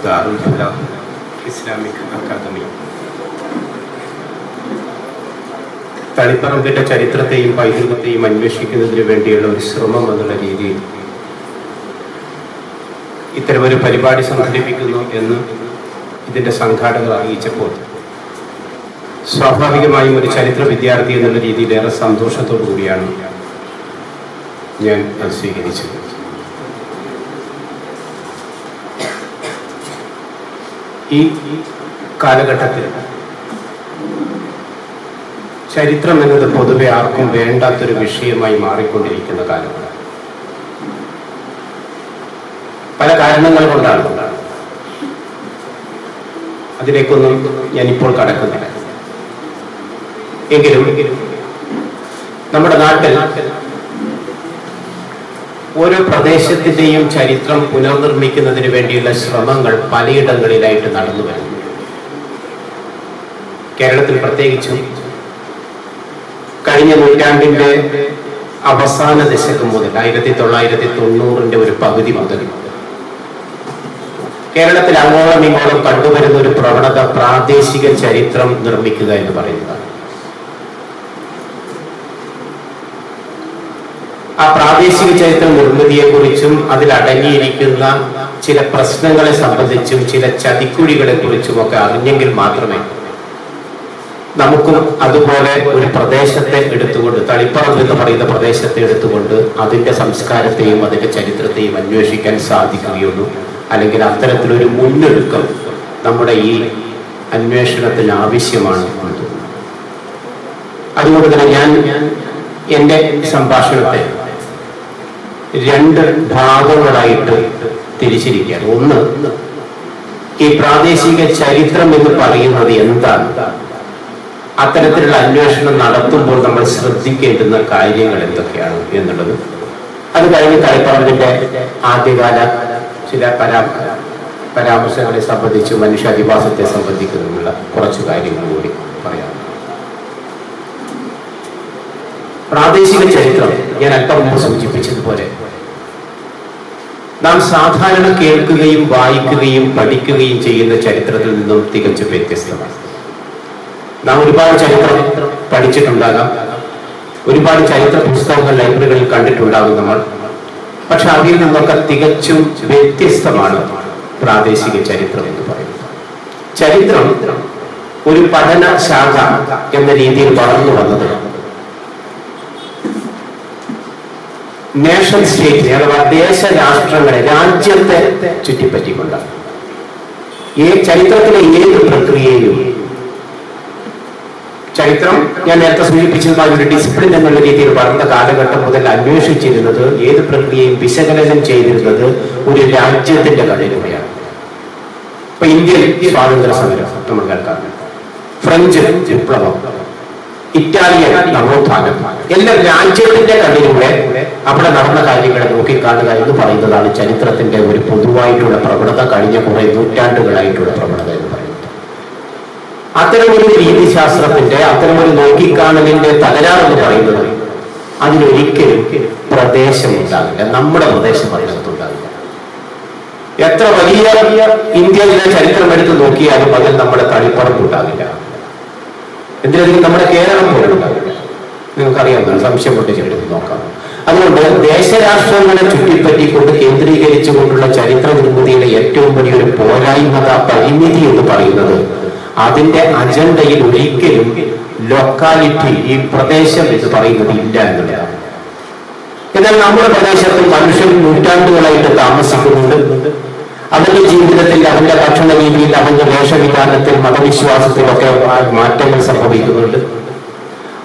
ദാറുൽ Falah Islamic academy തളിപ്പറമ്പിന്റെ ചരിത്രത്തെയും പൈതൃകത്തെയും അന്വേഷിക്കുന്നതിന് വേണ്ടിയുള്ള ഒരു ശ്രമം എന്നുള്ള രീതിയിൽ ഇത്തരമൊരു പരിപാടി സംഘടിപ്പിക്കുന്നു എന്ന് ഇതിൻ്റെ സംഘാടകർ അറിയിച്ചപ്പോൾ സ്വാഭാവികമായും ഒരു ചരിത്ര വിദ്യാർത്ഥി എന്നുള്ള രീതിയിൽ ഏറെ സന്തോഷത്തോടു കൂടിയാണ് ഞാൻ അത് സ്വീകരിച്ചത്. ഈ കാലഘട്ടത്തിൽ ചരിത്രം എന്നത് പൊതുവെ ആർക്കും വേണ്ടാത്തൊരു വിഷയമായി മാറിക്കൊണ്ടിരിക്കുന്ന കാലമാണ്. പല കാരണങ്ങൾ കൊണ്ടാണ്. അതിലേക്കൊന്നും ഞാനിപ്പോൾ കടക്കുന്നില്ല. എങ്കിലും നമ്മുടെ നാട്ടിൽ ഓരോ പ്രദേശത്തിൻ്റെയും ചരിത്രം പുനർനിർമ്മിക്കുന്നതിന് വേണ്ടിയുള്ള ശ്രമങ്ങൾ പലയിടങ്ങളിലായിട്ട് നടന്നു വരുന്നു. കേരളത്തിൽ പ്രത്യേകിച്ചും കഴിഞ്ഞ നൂറ്റാണ്ടിൻ്റെ അവസാന ദശകം മുതൽ 1990 ഒരു പകുതി മുതൽ കേരളത്തിൽ അങ്ങോളം ഇങ്ങോളം കണ്ടുവരുന്ന ഒരു പ്രവണത പ്രാദേശിക ചരിത്രം നിർമ്മിക്കുക എന്ന് പറയുന്നതാണ്. ആ പ്രാദേശിക ചരിത്ര നിർമ്മിതിയെക്കുറിച്ചും അതിലടങ്ങിയിരിക്കുന്ന ചില പ്രശ്നങ്ങളെ സംബന്ധിച്ചും ചില ചതിക്കുഴികളെ കുറിച്ചുമൊക്കെ അറിഞ്ഞെങ്കിൽ മാത്രമേ നമുക്കും അതുപോലെ ഒരു പ്രദേശത്തെ എടുത്തുകൊണ്ട്, തളിപ്പറമ്പ് എന്ന് പറയുന്ന പ്രദേശത്തെ എടുത്തുകൊണ്ട് അതിൻ്റെ സംസ്കാരത്തെയും അതിൻ്റെ ചരിത്രത്തെയും അന്വേഷിക്കാൻ സാധിക്കുകയുള്ളൂ. അല്ലെങ്കിൽ അത്തരത്തിലൊരു മുന്നൊരുക്കം നമ്മുടെ ഈ അന്വേഷണത്തിന് ആവശ്യമാണ്. അതുകൊണ്ട് തന്നെ ഞാൻ എൻ്റെ സംഭാഷണത്തെ 2 ഭാഗങ്ങളായിട്ട് തിരിച്ചിരിക്കുകയാണ്. ഒന്ന്, ഈ പ്രാദേശിക ചരിത്രം എന്ന് പറയുന്നത് എന്താണ്, അത്തരത്തിലുള്ള അന്വേഷണം നടത്തുമ്പോൾ നമ്മൾ ശ്രദ്ധിക്കേണ്ടുന്ന കാര്യങ്ങൾ എന്തൊക്കെയാണ് എന്നുള്ളത്. അത് കഴിഞ്ഞ് തളിപ്പറമ്പിന്റെ ആദ്യകാല ചില പരാമർശങ്ങളെ സംബന്ധിച്ച് മനുഷ്യാധിവാസത്തെ സംബന്ധിക്കുന്നതിനുള്ള കുറച്ച് കാര്യങ്ങൾ കൂടി പറയാം. പ്രാദേശിക ചരിത്രം ഞാൻ അല്പം മുമ്പ് സൂചിപ്പിച്ചതുപോലെ നാം സാധാരണ കേൾക്കുകയും വായിക്കുകയും പഠിക്കുകയും ചെയ്യുന്ന ചരിത്രത്തിൽ നിന്നും തികച്ചും വ്യത്യസ്തമാണ്. നാം ഒരുപാട് ചരിത്രം പഠിച്ചിട്ടുണ്ടാകാം, ഒരുപാട് ചരിത്ര പുസ്തകങ്ങൾ ലൈബ്രറികളിൽ കണ്ടിട്ടുണ്ടാകും നമ്മൾ. പക്ഷെ അതിൽ നിന്നൊക്കെ തികച്ചും വ്യത്യസ്തമാണ് പ്രാദേശിക ചരിത്രം എന്ന് പറയുന്നത്. ചരിത്രം ഒരു പഠന ശാഖ എന്ന രീതിയിൽ വളർന്നു വന്നത് നേഷൻ സ്റ്റേറ്റ് അഥവാ ദേശരാഷ്ട്രങ്ങളെ, രാജ്യത്തെ ചുറ്റിപ്പറ്റിക്കൊണ്ടാണ്. ഈ ചരിത്രത്തിലെ ഏത് പ്രക്രിയയും, ചരിത്രം ഞാൻ നേരത്തെ സൂചിപ്പിച്ചതുമായ ഒരു ഡിസിപ്ലിൻ എന്നുള്ള രീതിയിൽ വളർന്ന കാലഘട്ടം മുതൽ അന്വേഷിച്ചിരുന്നത്, ഏത് പ്രക്രിയയും വിശകലനം ചെയ്തിരുന്നത് ഒരു രാജ്യത്തിന്റെ കഥയിലൂടെയാണ്. ഇപ്പൊ ഇന്ത്യൻ സ്വാതന്ത്ര്യ സമരം നമ്മൾ കേൾക്കാറുണ്ട്, ഫ്രഞ്ച് വിപ്ലവം, ഇറ്റാലിയൻ നവോത്ഥാനം, എല്ലാം രാജ്യത്തിന്റെ കഥയിലൂടെ അവിടെ നടന്ന കാര്യങ്ങളെ നോക്കിക്കാണുക എന്ന് പറയുന്നതാണ് ചരിത്രത്തിന്റെ ഒരു പൊതുവായിട്ടുള്ള പ്രവണത, കഴിഞ്ഞ കുറെ നൂറ്റാണ്ടുകളായിട്ടുള്ള പ്രവണത എന്ന് പറയുന്നത്. അത്തരമൊരു രീതിശാസ്ത്രത്തിന്റെ, അത്തരമൊരു നോക്കിക്കാണലിന്റെ തകരാറെന്ന് പറയുന്നത് അതിനൊരിക്കലും പ്രദേശം ഉണ്ടാകില്ല, നമ്മുടെ പ്രദേശം അതിനകത്തുണ്ടാകില്ല. എത്ര വലിയ ഇന്ത്യയിലെ ചരിത്രം എടുത്ത് നോക്കിയാലും അതിൽ നമ്മുടെ തളിപ്പറമ്പ് ഉണ്ടാകില്ല. എന്തിനധികം നമ്മുടെ കേരളം പോലും ഉണ്ടാകില്ല. നിങ്ങൾക്കറിയാവുന്ന സംശയപ്പെട്ട് ചെടുത്ത് നോക്കാം. അതുകൊണ്ട് ദേശരാഷ്ട്രങ്ങളെ ചുറ്റിപ്പറ്റിക്കൊണ്ട് കേന്ദ്രീകരിച്ചുകൊണ്ടുള്ള ചരിത്ര നിർമ്മിതിയുടെ ഏറ്റവും വലിയൊരു പോരായ്മത, പരിമിതി എന്ന് പറയുന്നത് അതിന്റെ അജണ്ടയിൽ ഒരിക്കലും ലൊക്കാലിറ്റി, ഈ പ്രദേശം എന്ന് പറയുന്നത് ഇല്ല എന്നുള്ളതാണ്. എന്നാൽ നമ്മുടെ പ്രദേശത്ത് മനുഷ്യൻ നൂറ്റാണ്ടുകളായിട്ട് താമസിക്കുന്നുണ്ട്. അവന്റെ ജീവിതത്തിൽ, അവന്റെ ഭക്ഷണ രീതിയിൽ, അവന്റെ വേഷവിധാനത്തിൽ, മതവിശ്വാസത്തിലൊക്കെ മാറ്റങ്ങൾ സംഭവിക്കുന്നുണ്ട്.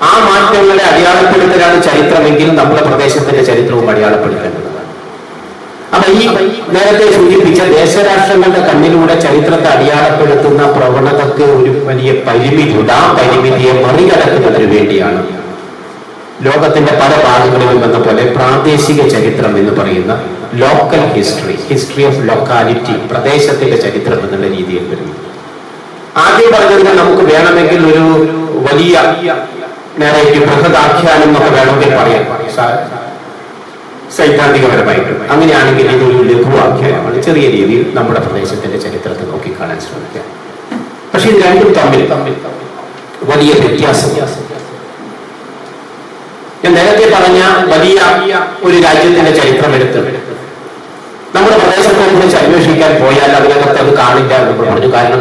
ആ മാറ്റങ്ങളെ അടയാളപ്പെടുത്തലാണ് ചരിത്രമെങ്കിൽ നമ്മുടെ പ്രദേശത്തിന്റെ ചരിത്രവും അടയാളപ്പെടുത്തേണ്ടതാണ്. അപ്പൊ ഈ നേരത്തെ സൂചിപ്പിച്ച ദേശരാഷ്ട്രങ്ങളുടെ കണ്ണിലൂടെ ചരിത്രത്തെ അടയാളപ്പെടുത്തുന്ന പ്രവണതക്ക് ഒരു വലിയ പരിമിതിയുണ്ട്. ആ പരിമിതിയെ മറികടക്കുന്നതിന് വേണ്ടിയാണ് ലോകത്തിന്റെ പല ഭാഗങ്ങളിലും എന്ന പോലെ പ്രാദേശിക ചരിത്രം എന്ന് പറയുന്ന local history, history of locality, പ്രദേശത്തിന്റെ ചരിത്രം എന്നുള്ള രീതിയിൽ വരുന്നു. ആദ്യം പറഞ്ഞതിന് നമുക്ക് വേണമെങ്കിൽ ഒരു വലിയ നേരേക്ക് ബൃഹദാഖ്യാനം എന്നൊക്കെ വേണമെങ്കിൽ പറയാം സൈദ്ധാന്തികപരമായിട്ട്. അങ്ങനെയാണെങ്കിൽ ഇതൊരു ലഘുവാഖ്യാനമാണ്. ചെറിയ രീതിയിൽ നമ്മുടെ പ്രദേശത്തിന്റെ ചരിത്രത്തെ നോക്കിക്കാണാൻ ശ്രമിക്കാം. പക്ഷെ ഇത് രണ്ടും തമ്മിൽ വലിയ വ്യത്യാസം. ഞാൻ നേരത്തെ പറഞ്ഞ വലിയ ഒരു രാജ്യത്തിന്റെ ചരിത്രം എടുത്ത് നമ്മുടെ പ്രദേശത്തെ കുറിച്ച് അന്വേഷിക്കാൻ പോയാൽ അതിനകത്ത് അത് കാണില്ല എന്ന് പറഞ്ഞു. കാരണം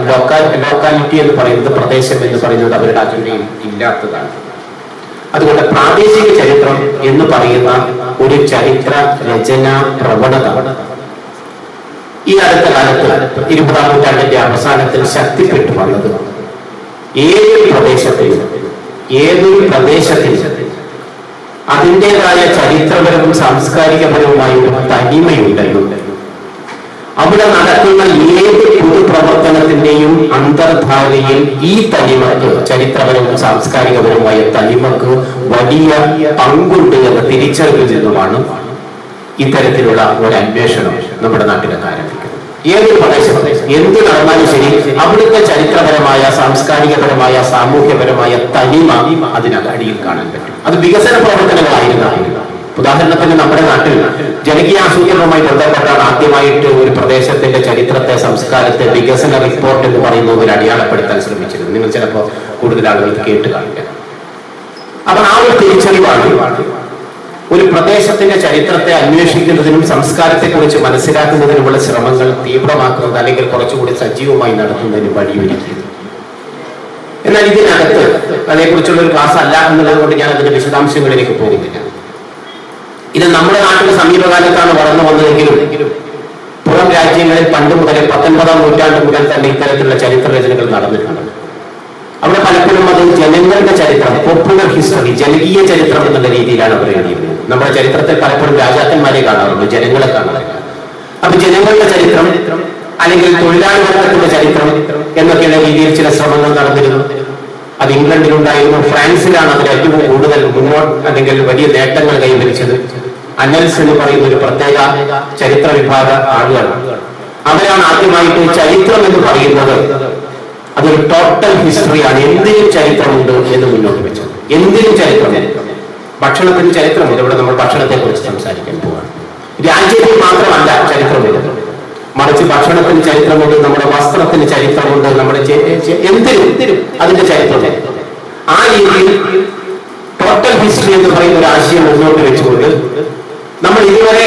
ലോക്കാലിറ്റി എന്ന് പറയുന്നത്, പ്രദേശം എന്ന് പറയുന്നത് അവരുടെ അജണ്ടയിൽ ഇല്ലാത്തതാണ്. അതുകൊണ്ട് പ്രാദേശിക ചരിത്രം എന്ന് പറയുന്ന ഒരു ചരിത്ര രചനാ പ്രവണത ഈ അടുത്ത കാലത്ത് 20-ാം നൂറ്റാണ്ടിന്റെ അവസാനത്തിൽ ശക്തിപ്പെട്ടു വന്നത് ഏതൊരു പ്രദേശത്തിൽ അതിൻ്റെതായ ചരിത്രപരവും സാംസ്കാരികപരവുമായ ഒരു തനിമയുണ്ടല്ലോ. അവിടെ നടക്കുന്ന ഏത് പൊതുപ്രവർത്തനത്തിന്റെയും അന്തർധാരയിൽ ഈ തനിമക്ക്, ചരിത്രപരവും സാംസ്കാരികപരവുമായ തനിമക്ക് വലിയ പങ്കുണ്ട് എന്ന തിരിച്ചറിവിൽ നിന്നുമാണ് ഇത്തരത്തിലുള്ള ഒരു അന്വേഷണം നമ്മുടെ നാട്ടിലൊക്കെ ആരംഭിക്കുന്നത്. ഏതൊരു പ്രദേശത്ത് എന്ത് നടന്നാലും ശരി, അവിടുത്തെ ചരിത്രപരമായ, സാംസ്കാരികപരമായ, സാമൂഹ്യപരമായ തനിമ അതിനടിയിൽ കാണാൻ പറ്റും. അത് വികസന പ്രവർത്തനങ്ങളായിരുന്നാലും. ഉദാഹരണത്തിന് നമ്മുടെ നാട്ടിൽ ജനകീയ ആസൂത്രണവുമായി ബന്ധപ്പെട്ടാണ് ആദ്യമായിട്ട് ഒരു പ്രദേശത്തിന്റെ ചരിത്രത്തെ, സംസ്കാരത്തെ വികസന റിപ്പോർട്ട് എന്ന് പറയുന്ന ഒരു അടയാളപ്പെടുത്താൻ ശ്രമിച്ചിരുന്നു. നിങ്ങൾ ചിലപ്പോൾ കൂടുതൽ ആളുകൾ കേട്ട് കാണില്ല. അപ്പൊ ആ ഒരു തിരിച്ചറിവാണ് ഒരു പ്രദേശത്തിന്റെ ചരിത്രത്തെ അന്വേഷിക്കുന്നതിനും സംസ്കാരത്തെ കുറിച്ച് മനസ്സിലാക്കുന്നതിനുമുള്ള ശ്രമങ്ങൾ തീവ്രമാക്കുന്നത്, അല്ലെങ്കിൽ കുറച്ചുകൂടി സജീവമായി നടത്തുന്നതിന് വഴിയൊരുക്കിയത്. എന്നാൽ ഇതിനകത്ത് അതേക്കുറിച്ചുള്ള ഒരു ക്ലാസ് അല്ല എന്നുള്ളത് കൊണ്ട് ഞാൻ അതിന്റെ വിശദാംശങ്ങളിലേക്ക് പോകുന്നില്ല. ഇത് നമ്മുടെ നാട്ടിൽ സമീപകാലത്താണ് വളർന്നു വന്നതെങ്കിലും പുറം രാജ്യങ്ങളിൽ പണ്ട് മുതൽ 19-ാം നൂറ്റാണ്ട് മുതൽ തന്നെ ഇത്തരത്തിലുള്ള ചരിത്ര രചനകൾ നടന്നിട്ടുണ്ട്. അവിടെ പലപ്പോഴും അത് ജനങ്ങളുടെ ചരിത്രം, പോപ്പുലർ ഹിസ്റ്ററി, ജനകീയ ചരിത്രം എന്നുള്ള രീതിയിലാണ് അവർ എഴുതിയിരുന്നത്. നമ്മുടെ ചരിത്രത്തിൽ പലപ്പോഴും രാജാക്കന്മാരെ കാണാറുണ്ട്, ജനങ്ങളെ കാണാറില്ല. അപ്പൊ ജനങ്ങളുടെ ചരിത്രം അല്ലെങ്കിൽ തൊഴിലാളി വർഗത്തിന്റെ ചരിത്രം എന്നൊക്കെയുള്ള രീതിയിൽ ചില ശ്രമങ്ങൾ നടന്നിരുന്നു. അത് ഇംഗ്ലണ്ടിലുണ്ടായിരുന്നു. ഫ്രാൻസിലാണ് അതിൽ ഏറ്റവും കൂടുതൽ അല്ലെങ്കിൽ വലിയ നേട്ടങ്ങൾ കൈവരിച്ചത്. അനൽസ് എന്ന് പറയുന്ന ഒരു പ്രത്യേക ചരിത്ര വിഭാഗ ആളുകൾ, അവരാണ് ആദ്യമായിട്ട് ചരിത്രം എന്ന് പറയുന്നത് അതൊരു ടോട്ടൽ ഹിസ്റ്ററിയാണ്, എന്തിനും ചരിത്രമുണ്ട് എന്ന് മുന്നോട്ട് വെച്ചത്. എന്തിനും ചരിത്രമുണ്ട്. ഭക്ഷണത്തിന് ചരിത്രമുണ്ട്. ഇവിടെ നമ്മൾ ഭക്ഷണത്തെ കുറിച്ച് സംസാരിക്കാൻ പോവാണ്. രാജ്യത്തിൽ മാത്രമല്ല ചരിത്രമുണ്ട്, മറിച്ച് ഭക്ഷണത്തിന് ചരിത്രമുണ്ട്, നമ്മുടെ വസ്ത്രത്തിന് ചരിത്രമുണ്ട്, നമ്മുടെ എന്തിനും അതിന്റെ ചരിത്രമുണ്ട്. ആ രീതിയിൽ ടോട്ടൽ ഹിസ്റ്ററി എന്ന് പറയുന്ന ഒരു ആശയം മുന്നോട്ട് വെച്ചുകൊണ്ട് നമ്മൾ ഇതുവരെ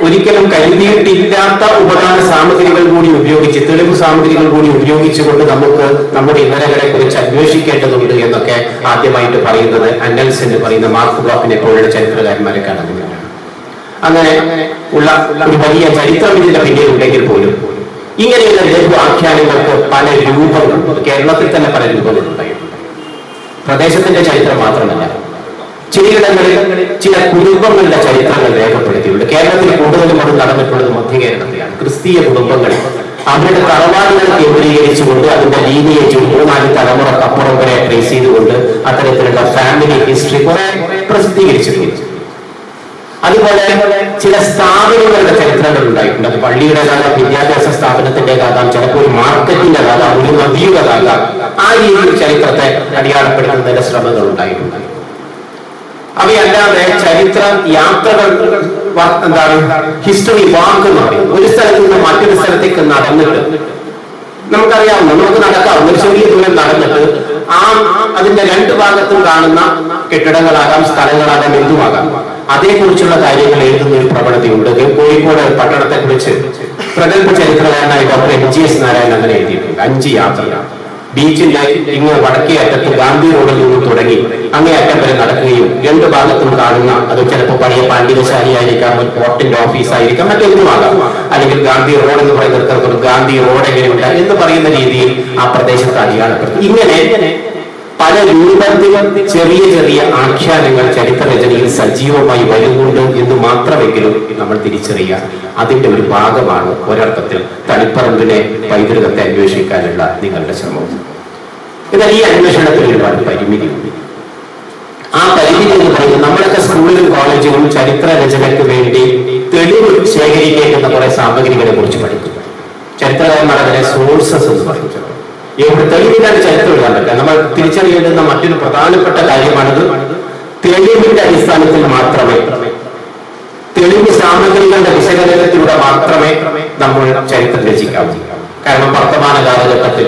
ഒരിക്കലും കരുതിയിട്ടില്ലാത്ത ഉപകരണ സാമഗ്രികൾ കൂടി ഉപയോഗിച്ച്, തെളിവ് സാമഗ്രികൾ കൂടി ഉപയോഗിച്ചുകൊണ്ട് നമുക്ക് നമ്മുടെ ഇന്നലകളെ കുറിച്ച് അന്വേഷിക്കേണ്ടതുണ്ട് എന്നൊക്കെ ആദ്യമായിട്ട് പറയുന്നത് അനൽസ് എന്ന് പറയുന്ന മാർക്ക് ബ്ലോക്കിനെ പോലുള്ള ചരിത്രകാരന്മാരെ കാണുന്നില്ല. അങ്ങനെ ഉള്ള ഒരു വലിയ ചരിത്രം ഇതിന്റെ പിന്നിലുണ്ടെങ്കിൽ പോലും ഇങ്ങനെയുള്ള ലഘു ആഖ്യാനങ്ങൾക്ക് പല രൂപങ്ങളുണ്ട്. കേരളത്തിൽ തന്നെ പല രൂപങ്ങളുണ്ടായിട്ടുണ്ട്. പ്രദേശത്തിന്റെ ചരിത്രം മാത്രമല്ല, ചിലയിടങ്ങളിൽ ചില കുടുംബങ്ങളുടെ ചരിത്രങ്ങൾ രേഖപ്പെടുത്തിയിട്ടുണ്ട്. കേരളത്തിൽ കൂടുതലും അത് നടന്നിട്ടുള്ളത് മധ്യ കേരളത്തിലാണ്. ക്രിസ്തീയ കുടുംബങ്ങൾ അവരുടെ തറവാടുകൾ കേന്ദ്രീകരിച്ചുകൊണ്ട് അതിന്റെ ലീനിയേജും 3-4 തലമുറക്കപ്പുറം വരെ ട്രേസ് ചെയ്തുകൊണ്ട് അത്തരത്തിലുള്ള ഫാമിലി ഹിസ്റ്ററി കുറെ പ്രസിദ്ധീകരിച്ചിട്ടുണ്ട്. അതുപോലെ ചില സ്ഥാപനങ്ങളുടെ ചരിത്രങ്ങൾ ഉണ്ടായിട്ടുണ്ട്. അത് പള്ളിയുടേതാകാം, വിദ്യാഭ്യാസ സ്ഥാപനത്തിൻ്റെതാകാം, ചിലപ്പോൾ ഒരു മാർക്കറ്റിൻ്റെതാകാം, ഒരു നദിയുടേതാകാം. ആ രീതിയിൽ ചരിത്രത്തെ അടയാളപ്പെടുത്തുന്നതിന്റെ ശ്രമങ്ങൾ ഉണ്ടായിട്ടുണ്ട്. അവയല്ലാതെ ചരിത്ര യാത്രകൾ, എന്താണ് ഹിസ്റ്ററി വാക്ക് എന്ന് പറയും. ഒരു സ്ഥലത്ത് നിന്ന് മറ്റൊരു സ്ഥലത്തേക്ക് നടന്നിട്ട് നമുക്കറിയാവുന്ന, നമുക്ക് നടക്കാവുന്ന ഒരു ചെറിയ ദൂരം നടന്നിട്ട് അതിന്റെ 2 ഭാഗത്തും കാണുന്ന കെട്ടിടങ്ങളാകാം, സ്ഥലങ്ങളാകാം, എന്തുമാകാം, അതേക്കുറിച്ചുള്ള കാര്യങ്ങൾ എഴുതുന്ന ഒരു പ്രവണതയുണ്ട്. കോഴിക്കോട് പട്ടണത്തെ കുറിച്ച് പ്രഗത്ഭ ചരിത്രകാരനായ ഡോക്ടർ MGS നാരായണൻ അങ്ങനെ എഴുതിയിട്ടുണ്ട്. 5 യാത്രയാണ്. ബീച്ചിന്റെ ഇങ്ങ് വടക്കേ അറ്റത്ത് ഗാന്ധി റോഡിൽ നിന്ന് തുടങ്ങി അങ്ങേ അറ്റം വരെ നടക്കുകയും 2 ഭാഗത്തും കാണുന്ന, അത് ചിലപ്പോൾ പഴയ പാണ്ഡികശാലി ആയിരിക്കാം, ഒരു പോർട്ടിന്റെ ഓഫീസായിരിക്കാം, മറ്റെന്തുമാകാം, അല്ലെങ്കിൽ ഗാന്ധി റോഡ് എന്ന് പറയുന്നത് ഗാന്ധി റോഡ് എങ്ങനെയുണ്ട് എന്ന് പറയുന്ന രീതിയിൽ ആ പ്രദേശത്ത് അടയാളപ്പെടുത്തും. ഇങ്ങനെ പല രൂപത്തിൽ ചെറിയ ചെറിയ ആഖ്യാനങ്ങൾ ചരിത്രരചനയിൽ സജീവമായി വരുന്നുണ്ട് എന്ന് മാത്രമെങ്കിലും നമ്മൾ തിരിച്ചറിയുക. അതിന്റെ ഒരു ഭാഗമാണ് ഒരർത്ഥത്തിൽ തളിപ്പറമ്പിലെ പൈതൃകത്തെ അന്വേഷിക്കാനുള്ള നിങ്ങളുടെ ശ്രമം. എന്നാൽ ഈ അന്വേഷണത്തിന് ഒരുപാട് പരിമിതിയുണ്ട്. ആ പരിമിതി എന്ന് പറയുന്നത്, നമ്മളൊക്കെ സ്കൂളിലും കോളേജിലും ചരിത്ര രചനയ്ക്ക് വേണ്ടി തെളിവ് ശേഖരിക്കേണ്ടുന്ന കുറെ സാമഗ്രികളെ കുറിച്ച് പഠിക്കും. ചരിത്രകാരന്മാർ അതിനെ സോഴ്സസ് എന്ന് പറയുന്നത്. ഇവിടെ തെളിവില്ലാതെ ചരിത്രം എഴുതാൻ പറ്റില്ല. നമ്മൾ തിരിച്ചറിയേണ്ടുന്ന മറ്റൊരു പ്രധാനപ്പെട്ട കാര്യമാണിത്. തെളിവിന്റെ അടിസ്ഥാനത്തിൽ മാത്രമേ, തെളിവ് സാമഗ്രികളുടെ വിശകലനത്തിലൂടെ മാത്രമേ നമ്മൾ ചരിത്രം രചിക്കാവൂ. കാരണം വർത്തമാന കാലഘട്ടത്തിൽ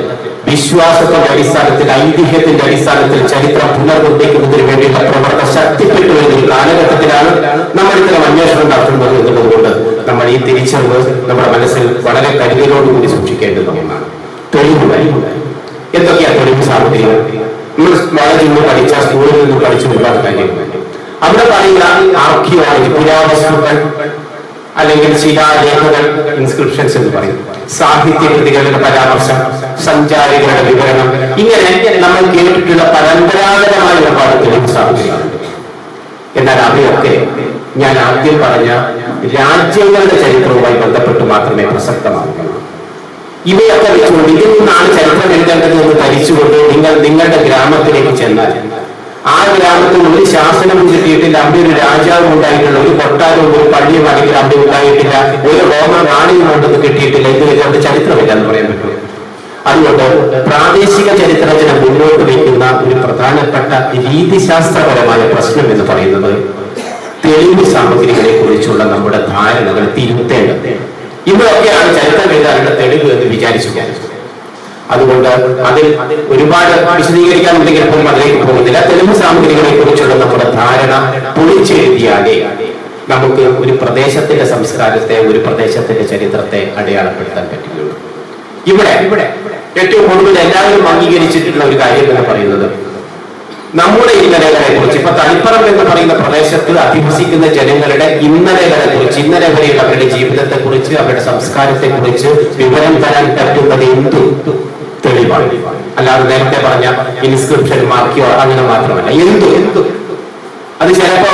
വിശ്വാസത്തിന്റെ അടിസ്ഥാനത്തിൽ, ഐതിഹ്യത്തിന്റെ അടിസ്ഥാനത്തിൽ ചരിത്രം പുനർനിർമ്മിക്കുന്നതിന് വേണ്ടിയുള്ള പ്രവർത്തനം ശക്തിപ്പെട്ടു വരുന്ന ഒരു കാലഘട്ടത്തിലാണ് നമ്മൾ ഇത്തരം അന്വേഷണം നടത്തുന്നത് എന്നുള്ളതുകൊണ്ട് നമ്മൾ ഈ തിരിച്ചറിവ് നമ്മുടെ മനസ്സിൽ വളരെ കരുതലോടുകൂടി സൂക്ഷിക്കേണ്ടുന്ന ഒന്നാണ്. തെളിവുകൾ എന്തൊക്കെയാ തെളിവ് സാമഗ്രികൾ? നമ്മൾ കോളേജിൽ നിന്ന് പഠിച്ച, സ്കൂളിൽ നിന്ന് പഠിച്ച ഒരുപാട് കാര്യങ്ങൾ. അവിടെ പറയുന്ന ആർക്കിയോളജി, പുരാവസ്തുക്കൾ, അല്ലെങ്കിൽ ശിലാരേഖകൾ, ഇൻസ്ക്രിപ്ഷൻസ് എന്ന് പറയും, സാഹിത്യകൃതികളുടെ പരാമർശം, സഞ്ചാരികളുടെ വിവരണം, ഇങ്ങനെ നമ്മൾ കേട്ടിട്ടുള്ള പരമ്പരാഗതമായ ഒരുപാട് തെളിവ് സാമഗ്രികളുണ്ട്. എന്നാൽ അവയൊക്കെ ഞാൻ ആദ്യം പറഞ്ഞ രാജ്യങ്ങളുടെ ചരിത്രവുമായി ബന്ധപ്പെട്ട് മാത്രമേ പ്രസക്തമാകുള്ളൂ. ഇവയൊക്കെ വെച്ചുകൊണ്ട് ഇതിൽ നിന്നാണ് ചരിത്രം എഴുതേണ്ടത് എന്ന് ധരിച്ചുകൊണ്ട് നിങ്ങളുടെ ഗ്രാമത്തിലേക്ക് ചെന്നാൽ ആ ഗ്രാമത്തിൽ ഒരു ശാസനവും കിട്ടിയിട്ടില്ല, അവിടെ ഒരു രാജാവും ഉണ്ടായിട്ടില്ല, ഒരു കൊട്ടാരവും ഒരു പള്ളിയും അല്ലെങ്കിൽ അവിടെ ഉണ്ടായിട്ടില്ല, ഒരു റോമ നാണയവും ഉണ്ടെന്ന് കിട്ടിയിട്ടില്ല. ഇത് ചരിത്രമില്ല എന്ന് പറയാൻ പറ്റും. അതുകൊണ്ട് പ്രാദേശിക ചരിത്രത്തിനെ മുന്നോട്ട് വയ്ക്കുന്ന ഒരു പ്രധാനപ്പെട്ട രീതിശാസ്ത്രപരമായ പ്രശ്നം എന്ന് പറയുന്നത് തെളിവ് സാമഗ്രികളെ കുറിച്ചുള്ള നമ്മുടെ ധാരണകൾ തിരുത്തേണ്ടത്. ഇവയൊക്കെയാണ് ചരിത്രം എഴുതാനുള്ള തെളിവ് എന്ന് വിചാരിച്ചു. അതുകൊണ്ട് അതിൽ ഒരുപാട് വിശദീകരിക്കാനുണ്ടെങ്കിൽ പോലും അതിലേക്ക് പോകുന്നില്ല. തെളിവ് സാമഗ്രികളെ കുറിച്ചുള്ള നമ്മുടെ ധാരണ പൊളിച്ചെഴുതിയാലേ നമുക്ക് ഒരു പ്രദേശത്തിന്റെ സംസ്കാരത്തെ, ഒരു പ്രദേശത്തിന്റെ ചരിത്രത്തെ അടയാളപ്പെടുത്താൻ പറ്റുകയുള്ളൂ. ഇവിടെ ഏറ്റവും കൂടുതൽ എല്ലാവരും അംഗീകരിച്ചിട്ടുള്ള ഒരു കാര്യം എന്ന് പറയുന്നത് നമ്മുടെ ഇന്നലകളെ കുറിച്ച്, ഇപ്പൊ തളിപ്പറമ്പ് എന്ന് പറയുന്ന പ്രദേശത്ത് അധിവസിക്കുന്ന ജനങ്ങളുടെ ഇന്നലകളെ കുറിച്ച്, ഇന്നലെ വരെയുള്ള അവരുടെ ജീവിതത്തെ കുറിച്ച്, അവരുടെ സംസ്കാരത്തെ കുറിച്ച് വിവരം തരാൻ പറ്റുന്നത് എന്തു തെളിവാണ്. അല്ലാതെ നേരത്തെ പറഞ്ഞ ഇൻസ്ക്രിപ്ഷൻ, മാർക്കിയോ അങ്ങനെ മാത്രമല്ല. എന്തു അത് ചിലപ്പോ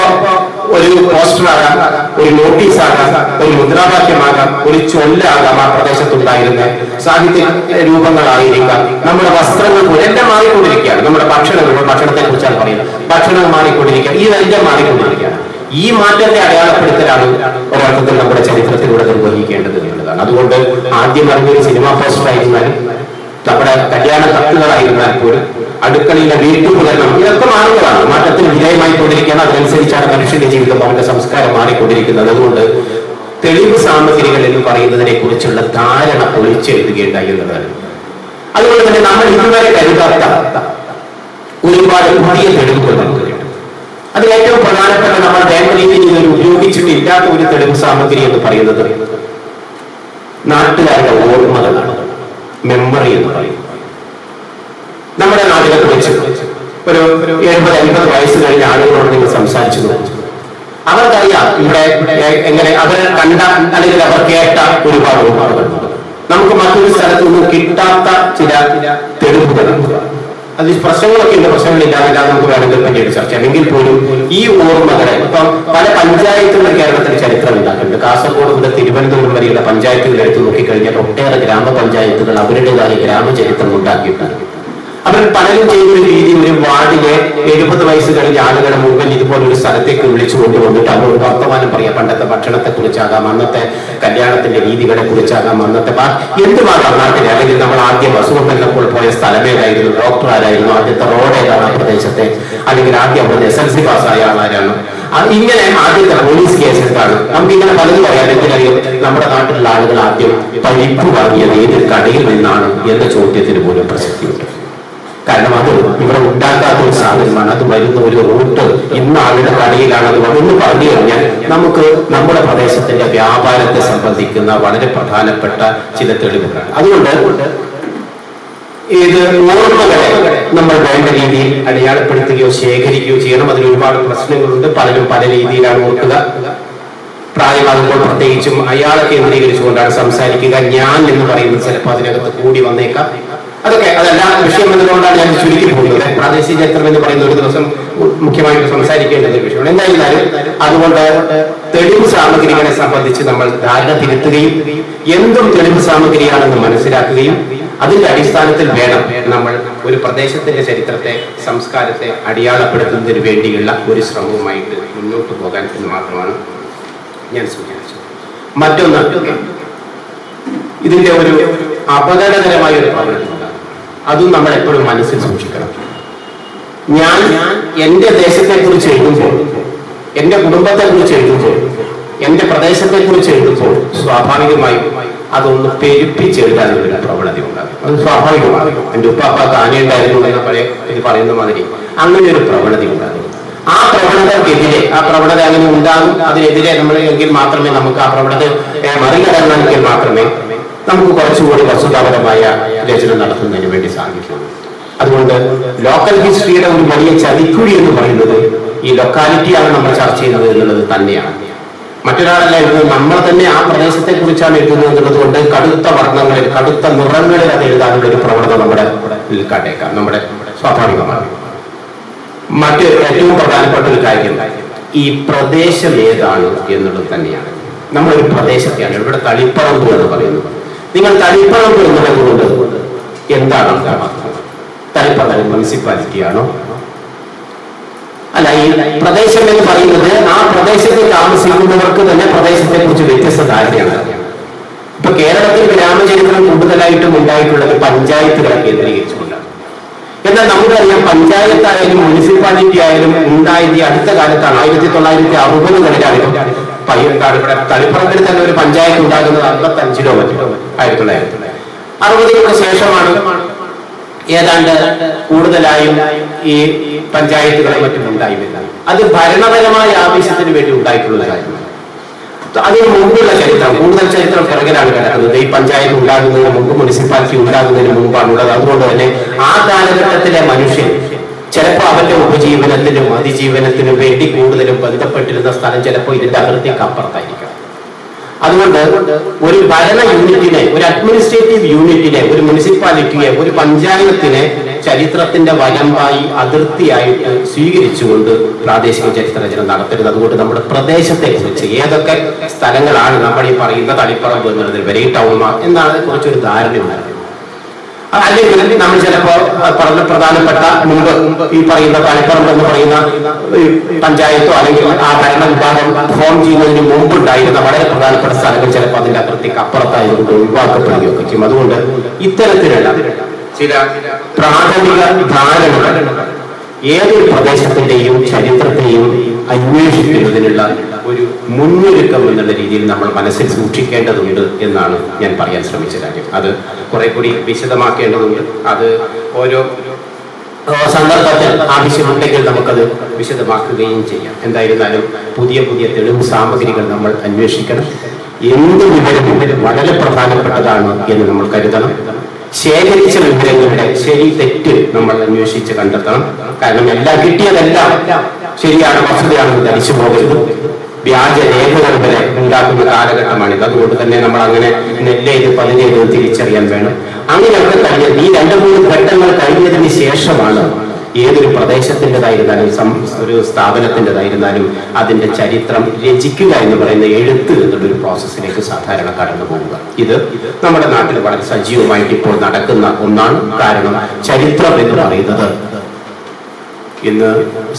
ഒരു പോസ്റ്ററാകാം, ഒരു നോട്ടീസാകാം, ഒരു മുദ്രാവാക്യമാകാം, ഒരു ചൊല്ലാകാം, ആ പ്രദേശത്തുണ്ടായിരുന്ന സാഹിത്യ രൂപങ്ങളായിരിക്കാം, നമ്മുടെ വസ്ത്രങ്ങൾ എല്ലാം മാറിക്കൊണ്ടിരിക്കുകയാണ്. നമ്മുടെ ഭക്ഷണത്തെ കുറിച്ചാണ് പറയുന്നത്, ഭക്ഷണം മാറിക്കൊണ്ടിരിക്കുകയാണ്, ഈ എല്ലാം മാറിക്കൊണ്ടിരിക്കുകയാണ്. ഈ മാറ്റത്തെ അടയാളപ്പെടുത്തലാണ് ഒരർത്ഥത്തിൽ നമ്മുടെ ചരിത്രത്തിലൂടെ നിർവഹിക്കേണ്ടത് എന്നുള്ളതാണ്. അതുകൊണ്ട് ആദ്യം ഇറങ്ങിയൊരു സിനിമാ പോസ്റ്റർ ആയിരുന്നാലും, നമ്മുടെ കല്യാണ കത്തുകളായിരുന്നാൽ പോലും, അടുക്കളയിലെ വീട്ടുപകരണം, ഇതൊക്കെ മാറുന്നതാണ്, മാറ്റത്തിന് വിധേയമായി കൊണ്ടിരിക്കുകയാണ്. അതിനനുസരിച്ചാണ് മനുഷ്യന്റെ ജീവിതം, അവന്റെ സംസ്കാരം മാറിക്കൊണ്ടിരിക്കുന്നത്. അതുകൊണ്ട് തെളിവ് സാമഗ്രികൾ എന്ന് പറയുന്നതിനെ കുറിച്ചുള്ള ധാരണ പൊളിച്ചെഴുതുകയുണ്ട എന്നതാണ്. അതുകൊണ്ട് തന്നെ നമ്മൾ ഇതുവരെ കരുതാത്ത ഒരുപാട് പുതിയ തെളിവുകൾ നൽകുകയുണ്ട്. അതിൽ ഏറ്റവും പ്രധാനപ്പെട്ട നമ്മൾ വേണ്ട രീതിയിൽ ഉപയോഗിച്ചിട്ടില്ലാത്ത ഒരു തെളിവ് സാമഗ്രി എന്ന് പറയുന്നത് നാട്ടുകാരുടെ ഓർമ്മകളാണ്, മെമ്മറി എന്ന് പറയും. നമ്മുടെ നാട്ടിലെ കുറിച്ച് ഒരു 70-80 വയസ്സ് കഴിഞ്ഞ ആളുകളോട് നിങ്ങൾ സംസാരിച്ചു നോക്കും, അവർക്കറിയാം ഇവിടെ എങ്ങനെ അവർ കണ്ട അല്ലെങ്കിൽ അവർ കേട്ട ഒരുപാട് ഓർമ്മകളുണ്ട്. നമുക്ക് മറ്റൊരു സ്ഥലത്ത് നിന്നും കിട്ടാത്ത ചില തെളിവുകൾ, അതിൽ പ്രശ്നങ്ങളൊക്കെ ഉണ്ട്, പ്രശ്നങ്ങളില്ലാതെ നമുക്ക് വേണമെങ്കിൽ പിന്നീട് ചർച്ച ചെയ്യാം. എങ്കിൽ പോലും ഈ ഓർമ്മകളെ, ഇപ്പം പല പഞ്ചായത്തുകൾ കേരളത്തിൽ ചരിത്രം ഉണ്ടാക്കുന്നുണ്ട്. കാസർഗോഡ് മുതൽ തിരുവനന്തപുരം വരെയുള്ള പഞ്ചായത്തുകൾ എടുത്തു നോക്കിക്കഴിഞ്ഞാൽ ഒട്ടേറെ ഗ്രാമപഞ്ചായത്തുകൾ അവരുടേതായ ഗ്രാമചരിത്രം ഉണ്ടാക്കിയിട്ടുണ്ട്. അവർ പലരും ചെയ്യുന്ന രീതി, ഒരു വാർഡിലെ 70 വയസ്സ് കഴിഞ്ഞ ആളുകളെ മുഴുവൻ ഇതുപോലൊരു സ്ഥലത്തേക്ക് വിളിച്ചു കൊണ്ടുവന്നിട്ട് അവരോട് വർത്തമാനം പറയാം. പണ്ടത്തെ ഭക്ഷണത്തെ കുറിച്ചാകാം, അന്നത്തെ കല്യാണത്തിന്റെ രീതികളെ കുറിച്ചാകാം, അന്നത്തെ എന്തുമാകാം നാട്ടിലെ, അല്ലെങ്കിൽ നമ്മൾ ആദ്യം അസുഖം വന്നപ്പോൾ പോയ സ്ഥലമേതായിരുന്നു, ഡോക്ടർ ആരായിരുന്നു, ആദ്യത്തെ റോഡ് ഏതാണ് ആ പ്രദേശത്തെ, അല്ലെങ്കിൽ ആദ്യം അവിടെ SLC പാസ്സായ ആളാരാണ്, ഇങ്ങനെ ആദ്യത്തെ പോലീസ് കേസ് എന്താണ്, നമുക്കിങ്ങനെ പലതും പറയാം. എന്തിനറിയാം, നമ്മുടെ നാട്ടിലുള്ള ആളുകൾ ആദ്യം പരിപ്പ് വാങ്ങിയത് ഏത് കടയിൽ നിന്നാണ് എന്ന ചോദ്യത്തിന് പോലും പ്രസക്തിയുണ്ട്. കാരണം അത് ഇവിടെ ഉണ്ടാക്കാത്ത ഒരു സാധനമാണ്, അത് വരുന്ന ഒരു റൂട്ട് ഇന്ന ആളുടെ കടയിലാണ്. അത് ഒന്ന് പറഞ്ഞു കഴിഞ്ഞാൽ നമുക്ക് നമ്മുടെ പ്രദേശത്തിന്റെ വ്യാപാരത്തെ സംബന്ധിക്കുന്ന വളരെ പ്രധാനപ്പെട്ട ചില തെളിവുകളാണ്. അതുകൊണ്ട് ഇത് ഓർമ്മകളെ നമ്മൾ വേണ്ട രീതിയിൽ അടയാളപ്പെടുത്തുകയോ ശേഖരിക്കുകയോ ചെയ്യണം. അതിൽ ഒരുപാട് പ്രശ്നങ്ങളുണ്ട്, പലരും പല രീതിയിലാണ് ഓർക്കുക. പ്രായമാകുമ്പോൾ പ്രത്യേകിച്ചും അയാളെ കേന്ദ്രീകരിച്ചുകൊണ്ടാണ് സംസാരിക്കുക. ഞാൻ എന്ന് പറയുന്നത് ചിലപ്പോൾ അതിനകത്ത് കൂടി വന്നേക്കാം. അതെല്ലാം വിഷയം എന്നതുകൊണ്ടാണ് ഞാൻ ചുരുക്കി പോകുന്നത്. പ്രാദേശിക ചരിത്രം എന്ന് പറയുന്ന ഒരു ദിവസം മുഖ്യമായിട്ട് സംസാരിക്കേണ്ട ഒരു വിഷയമാണ്. എന്തായിരുന്നാലും അതുകൊണ്ട് തെളിവ് സാമഗ്രികളെ സംബന്ധിച്ച് നമ്മൾ ധാരണ തിരുത്തുകയും എന്തും തെളിവ് സാമഗ്രിയാണെന്ന് മനസ്സിലാക്കുകയും അതിന്റെ അടിസ്ഥാനത്തിൽ വേണം നമ്മൾ ഒരു പ്രദേശത്തിന്റെ ചരിത്രത്തെ, സംസ്കാരത്തെ അടയാളപ്പെടുത്തുന്നതിന് വേണ്ടിയുള്ള ഒരു ശ്രമവുമായിട്ട് മുന്നോട്ട് പോകാൻ എന്ന് മാത്രമാണ് ഞാൻ സൂചിപ്പിച്ചത്. മറ്റൊന്ന്, ഇതിന്റെ ഒരു അപകടകരമായ ഒരു പ്രവണത. അതും നമ്മൾ എപ്പോഴും മനസ്സിൽ സൂക്ഷിക്കണം. ഞാൻ എൻ്റെ ദേശത്തെക്കുറിച്ച് എഴുതുമ്പോൾ, എൻ്റെ കുടുംബത്തെക്കുറിച്ച് എഴുതുമ്പോൾ, എൻ്റെ പ്രദേശത്തെക്കുറിച്ച് എഴുതുമ്പോൾ സ്വാഭാവികമായും അതൊന്ന് പെരുപ്പിച്ചെഴുതാനുള്ള പ്രവണത ഉണ്ടാകും. അത് സ്വാഭാവികമാണ്. എൻ്റെ ഉപ്പാപ്പാക്ക് ആനയുണ്ടായിരുന്നു എന്ന പഴയ ഇത് പറയുന്ന മാതിരി അങ്ങനെ ഒരു പ്രവണത ഉണ്ടാകും. ആ പ്രവണതക്കെതിരെ, ആ പ്രവണത അങ്ങനെ ഉണ്ടാകും, അതിനെതിരെ നമ്മൾ എങ്കിൽ മാത്രമേ നമുക്ക് ആ പ്രവണത മറികടങ്ങണമെങ്കിൽ മാത്രമേ നമുക്ക് കുറച്ചുകൂടി വസ്തുതാപരമായ രചന നടത്തുന്നതിന് വേണ്ടി സാധിക്കുള്ളൂ. അതുകൊണ്ട് ലോക്കൽ ഹിസ്റ്ററിയുടെ ഒരു വലിയ ചതിക്കുഴി എന്ന് പറയുന്നത് ഈ ലൊക്കാലിറ്റിയാണ് നമ്മൾ ചർച്ച ചെയ്യുന്നത് എന്നുള്ളത് തന്നെയാണ്. മറ്റൊരാളല്ല എഴുതുന്നത്, നമ്മൾ തന്നെ ആ പ്രദേശത്തെ കുറിച്ചാണ് എഴുതുന്നത് എന്നുള്ളത് കൊണ്ട് കടുത്ത വർണ്ണങ്ങളിൽ, കടുത്ത നിറങ്ങളിൽ അത് എഴുതാനുള്ള ഒരു പ്രവണത നമ്മുടെ കണ്ടേക്കാം, നമ്മുടെ സ്വാഭാവികമാണ്. മറ്റ് ഏറ്റവും പ്രധാനപ്പെട്ട ഒരു കാര്യം ഈ പ്രദേശം ഏതാണ് എന്നുള്ളത് തന്നെയാണ്. നമ്മളൊരു പ്രദേശത്തെയാണ്, ഇവിടെ തളിപ്പറമ്പ് എന്ന് പറയുന്നത്. നിങ്ങൾ തളിപ്പറമ്പ് എന്നുള്ളത് കൊണ്ട് എന്താണ് അർത്ഥമാക്കുന്നത്? തളിപ്പറമ്പ് മുനിസിപ്പാലിറ്റിയാണോ? അല്ല, ഈ പ്രദേശം എന്ന് പറയുന്നത് ആ പ്രദേശത്ത് താമസിക്കുന്നവർക്ക് തന്നെ പ്രദേശത്തെ കുറിച്ച് വ്യത്യസ്ത ധാരണയാണ്. ഇപ്പൊ കേരളത്തിൽ ഗ്രാമചരിത്രം കൂടുതലായിട്ടും ഉണ്ടായിട്ടുള്ളത് പഞ്ചായത്തുകളെ കേന്ദ്രീകരിച്ചുകൊണ്ടാണ്. എന്നാൽ നമുക്കറിയാം, പഞ്ചായത്തായാലും മുനിസിപ്പാലിറ്റി ആയാലും ഉണ്ടായത് ഈ അടുത്ത കാലത്താണ്. 1960-കളിലാണ് ഇവിടെ തളിപ്പറമ്പിൽ തന്നെ ഒരു പഞ്ചായത്ത് ഉണ്ടാകുന്നത് 65-ലോ മറ്റോ 1960-കൾക്ക് ശേഷമാണ് ഏതാണ്ട് കൂടുതലായും ഈ പഞ്ചായത്തുകളെ മറ്റും ഉണ്ടായി വരുന്നത്. അത് ഭരണപരമായ ആവശ്യത്തിന് വേണ്ടി ഉണ്ടായിട്ടുള്ള കാര്യമാണ്. അതിന് മുമ്പുള്ള ചരിത്രം, കൂടുതൽ ചരിത്രം പിറകിലാണ് കിടക്കുന്നത്. ഈ പഞ്ചായത്ത് ഉണ്ടാകുന്നതിന് മുമ്പ്, മുനിസിപ്പാലിറ്റി ഉണ്ടാകുന്നതിന് മുമ്പാണുള്ളത്. അതുകൊണ്ട് തന്നെ ആ കാലഘട്ടത്തിലെ മനുഷ്യൻ ചിലപ്പോൾ അവന്റെ ഉപജീവനത്തിനും അതിജീവനത്തിനും വേണ്ടി കൂടുതലും ബന്ധപ്പെട്ടിരുന്ന സ്ഥലം ചിലപ്പോൾ ഇതിന്റെ അതിർത്തിക്ക് അപ്പുറത്തായിരിക്കും. അതുകൊണ്ട് ഒരു ഭരണ യൂണിറ്റിനെ, ഒരു അഡ്മിനിസ്ട്രേറ്റീവ് യൂണിറ്റിനെ, ഒരു മുനിസിപ്പാലിറ്റിയെ, ഒരു പഞ്ചായത്തിനെ ചരിത്രത്തിന്റെ വലമ്പായി, അതിർത്തിയായിട്ട് സ്വീകരിച്ചുകൊണ്ട് പ്രാദേശിക ചരിത്ര രചന നടത്തരുത്. അതുകൊണ്ട് നമ്മുടെ പ്രദേശത്തെ കുറിച്ച് ഏതൊക്കെ സ്ഥലങ്ങളാണ് നമ്മൾ ഈ പറയുന്ന തളിപ്പറമ്പ് എന്നുള്ളതിൽ വരെ ഈ ടൗൺമാർ എന്നതിനെ കുറിച്ചൊരു ധാരണ ഉണ്ടായിരുന്നു. അല്ലെങ്കിൽ നമ്മൾ ചിലപ്പോ പ്രധാനപ്പെട്ട മുമ്പ് ഈ പറയുന്ന തളിപ്പറമ്പ് എന്ന് പറയുന്ന പഞ്ചായത്തോ അല്ലെങ്കിൽ ആ ഭരണ വിഭാഗം ഫോം ചെയ്യുന്നതിന് മുമ്പുണ്ടായിരുന്ന വളരെ പ്രധാനപ്പെട്ട സ്ഥലങ്ങൾ ചിലപ്പോൾ അതിന്റെ അതിർത്തിക്ക് അപ്പുറത്തായതുകൊണ്ട് ഒഴിവാക്കപ്പെടുകയൊക്കെ ചെയ്യും. അതുകൊണ്ട് ഇത്തരത്തിലുള്ള ചില പ്രാഥമിക ധാരണകൾ ഏതൊരു പ്രദേശത്തിന്റെയും ചരിത്രത്തെയും അന്വേഷിക്കുന്നതിനുള്ള ഒരു മുന്നൊരുക്കം എന്നുള്ള രീതിയിൽ നമ്മൾ മനസ്സിൽ സൂക്ഷിക്കേണ്ടതുണ്ട് എന്നാണ് ഞാൻ പറയാൻ ശ്രമിച്ച കാര്യം. അത് കുറെ കൂടി വിശദമാക്കേണ്ടതുണ്ട്. അത് ഓരോ സന്ദർഭത്തിൽ ആവശ്യമുണ്ടെങ്കിൽ നമുക്കത് വിശദമാക്കുകയും ചെയ്യാം. എന്തായിരുന്നാലും പുതിയ പുതിയ തെളിവ് സാമഗ്രികൾ നമ്മൾ അന്വേഷിക്കണം. എന്ത് വിവരവും വളരെ പ്രധാനപ്പെട്ടതാണ് എന്ന് നമ്മൾ കരുതണം. ശേഖരിച്ച വിവരങ്ങളുടെ ശരി തെറ്റ് നമ്മൾ അന്വേഷിച്ച് കണ്ടെത്തണം. കാരണം എല്ലാം കിട്ടിയതെല്ലാം ശരിയാണ്, വസ്തുതയാണെന്ന് ധരിച്ചു പോകരുത്. വ്യാജ രേഖകൾ വരെ ഉണ്ടാക്കുന്ന കാലഘട്ടമാണിത്. അതുകൊണ്ട് തന്നെ നമ്മൾ അങ്ങനെ നെല്ലേത് പതിനേത് തിരിച്ചറിയാൻ വേണം. അങ്ങനെയൊക്കെ കഴിഞ്ഞത് ഈ 2-3 ഘട്ടങ്ങൾ കഴിഞ്ഞതിന് ശേഷമാണ് ഏതൊരു പ്രദേശത്തിൻ്റെതായിരുന്നാലും ഒരു സ്ഥാപനത്തിൻ്റെതായിരുന്നാലും അതിന്റെ ചരിത്രം രചിക്കുക എന്ന് പറയുന്ന എഴുത്ത് എന്നുള്ളൊരു പ്രോസസ്സിലേക്ക് സാധാരണ കടന്നു പോവുക. ഇത് നമ്മുടെ നാട്ടിൽ വളരെ സജീവമായിട്ട് ഇപ്പോൾ നടക്കുന്ന ഒന്നാണ്. കാരണം ചരിത്രം എന്ന് പറയുന്നത് ഇന്ന്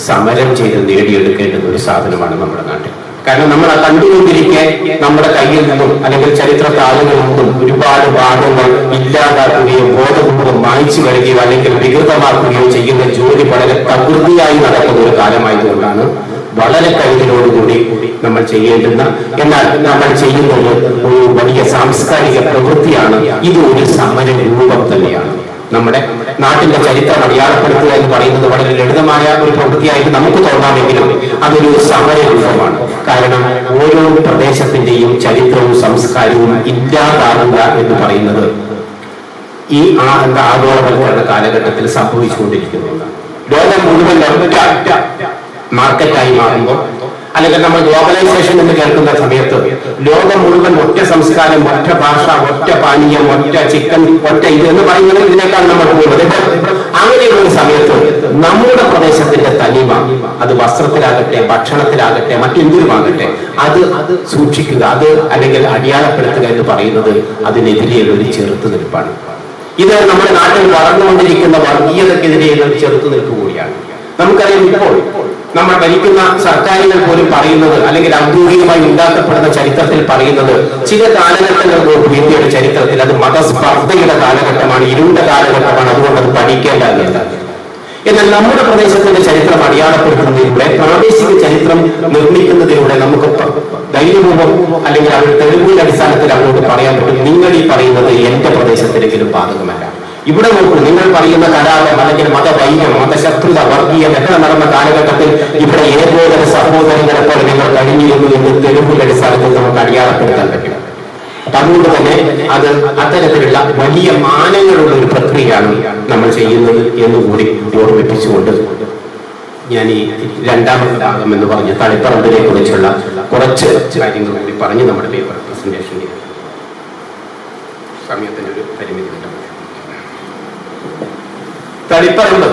സമരം ചെയ്ത് നേടിയെടുക്കേണ്ടുന്ന ഒരു സാധനമാണ് നമ്മുടെ നാട്ടിൽ. കാരണം നമ്മൾ കണ്ടുകൊണ്ടിരിക്കെ നമ്മുടെ കയ്യിൽ നിന്നും അല്ലെങ്കിൽ ചരിത്ര താളുകളിൽ നിന്നും ഒരുപാട് ഭാഗങ്ങൾ ഇല്ലാതാക്കുകയും ബോധപൂർവ്വം മായ്ച്ചു കളയുകയോ അല്ലെങ്കിൽ വികൃതമാക്കുകയോ ചെയ്യുന്ന ജോലി വളരെ തകൃതിയായി നടക്കുന്ന ഒരു കാലമായതുകൊണ്ടാണ് വളരെ കരുതലോടുകൂടി നമ്മൾ ചെയ്യേണ്ടുന്ന, എന്നാൽ നമ്മൾ ചെയ്യുന്നത് ഒരു വലിയ സാംസ്കാരിക പ്രവൃത്തിയാണ്. ഇത് ഒരു സമര രൂപം തന്നെയാണ്. നമ്മുടെ നാട്ടിന്റെ ചരിത്രം അടയാളപ്പെടുത്തുക എന്ന് പറയുന്നത് വളരെ ലളിതമായ ഒരു പ്രവൃത്തിയായിട്ട് നമുക്ക് തോന്നാമെങ്കിലും അതൊരു സമര രൂപമാണ്. കാരണം ഓരോ പ്രദേശത്തിന്റെയും ചരിത്രവും സംസ്കാരവും ഇല്ലാതാകുക എന്ന് പറയുന്നത് ഈ ആഗോളവൽക്കരണ കാലഘട്ടത്തിൽ സംഭവിച്ചുകൊണ്ടിരിക്കുന്നുണ്ട്. ലോകം മുഴുവൻ ഒറ്റ മാർക്കറ്റായി മാറുമ്പോൾ, അല്ലെങ്കിൽ നമ്മൾ ഗ്ലോബലൈസേഷൻ എന്ന് കേൾക്കുന്ന സമയത്ത് ലോകം മുഴുവൻ ഒറ്റ സംസ്കാരം, ഒറ്റ ഭാഷ, ഒറ്റ പാനീയം, ഒറ്റ ചിക്കൻ, ഒറ്റ ഇത് എന്ന് പറയുന്നത് ഇതിനേക്കാൾ നമ്മൾ പോകുന്നത്. അങ്ങനെയുള്ള ഒരു സമയത്ത് നമ്മുടെ പ്രദേശത്തിന്റെ തനിമ, അത് വസ്ത്രത്തിലാകട്ടെ, ഭക്ഷണത്തിലാകട്ടെ, മറ്റെന്തിനുമാകട്ടെ, അത് സൂക്ഷിക്കുക, അത് അല്ലെങ്കിൽ അടയാളപ്പെടുത്തുക എന്ന് പറയുന്നത് അതിനെതിരെയുള്ള ഒരു ചെറുത്തുനിൽപ്പാണ്. ഇത് നമ്മുടെ നാട്ടിൽ വളർന്നുകൊണ്ടിരിക്കുന്ന വർഗീയതക്കെതിരെയുള്ള ഒരു ചെറുത്തുനിൽപ്പ് കൂടിയാണ്. നമുക്കറിയാം, ഇപ്പോൾ നമ്മൾ ഭരിക്കുന്ന സർക്കാരുകൾ പോലും പറയുന്നത്, അല്ലെങ്കിൽ ഔദ്യോഗികമായി ഉണ്ടാക്കപ്പെടുന്ന ചരിത്രത്തിൽ പറയുന്നത്, ചില കാലഘട്ടങ്ങൾക്ക് ഇന്ത്യയുടെ ചരിത്രത്തിൽ അത് മതസ്പർദ്ധയുടെ കാലഘട്ടമാണ്, ഇരുണ്ട കാലഘട്ടമാണ്, അതുകൊണ്ട് അത് പഠിക്കേണ്ടതല്ല. എന്നാൽ നമ്മുടെ പ്രദേശത്തിന്റെ ചരിത്രം അടയാളപ്പെടുത്തുന്നതിലൂടെ, പ്രാദേശിക ചരിത്രം നിർമ്മിക്കുന്നതിലൂടെ നമുക്ക് ധൈര്യപൂർവ്വം അല്ലെങ്കിൽ അവർ തെളിവിന്റെ അടിസ്ഥാനത്തിൽ അവരോട് പറയാൻ പറ്റും, നിങ്ങൾ ഈ പറയുന്നത് എന്റെ പ്രദേശത്തിലെങ്കിലും ബാധകമല്ല. ഇവിടെ നോക്കൂ, നിങ്ങൾ പറയുന്ന കലാപം അല്ലെങ്കിൽ മതവൈര്യം, മതശത്രുത, വർഗീയ ലഹള നടന്ന കാലഘട്ടത്തിൽ ഇവിടെ ഏകോദര സഹോദരങ്ങളെ പോലെ നിങ്ങൾ കഴിഞ്ഞിരുന്നു എന്ന് തെളിവിന്റെ അടിസ്ഥാനത്തിൽ നമുക്ക് അടയാളപ്പെടുത്താൻ പറ്റും. അതുകൊണ്ട് തന്നെ അത് അത്തരത്തിലുള്ള വലിയ മാനങ്ങളുള്ള ഒരു പ്രക്രിയയാണ് നമ്മൾ ചെയ്യുന്നത് എന്നുകൂടി ഓർമ്മിപ്പിച്ചുകൊണ്ട് ഞാൻ ഈ രണ്ടാമത്തെ ഭാഗം എന്ന് പറഞ്ഞ തളിപ്പറമ്പിനെ കുറിച്ചുള്ള കുറച്ച് കാര്യങ്ങൾ കൂടി പറഞ്ഞ് നമ്മുടെ പേപ്പർ പ്രസന്റേഷൻ ചെയ്യും. സമയത്തിനൊരു പരിമിതി ഉണ്ട്. തളിപ്പറമ്പ്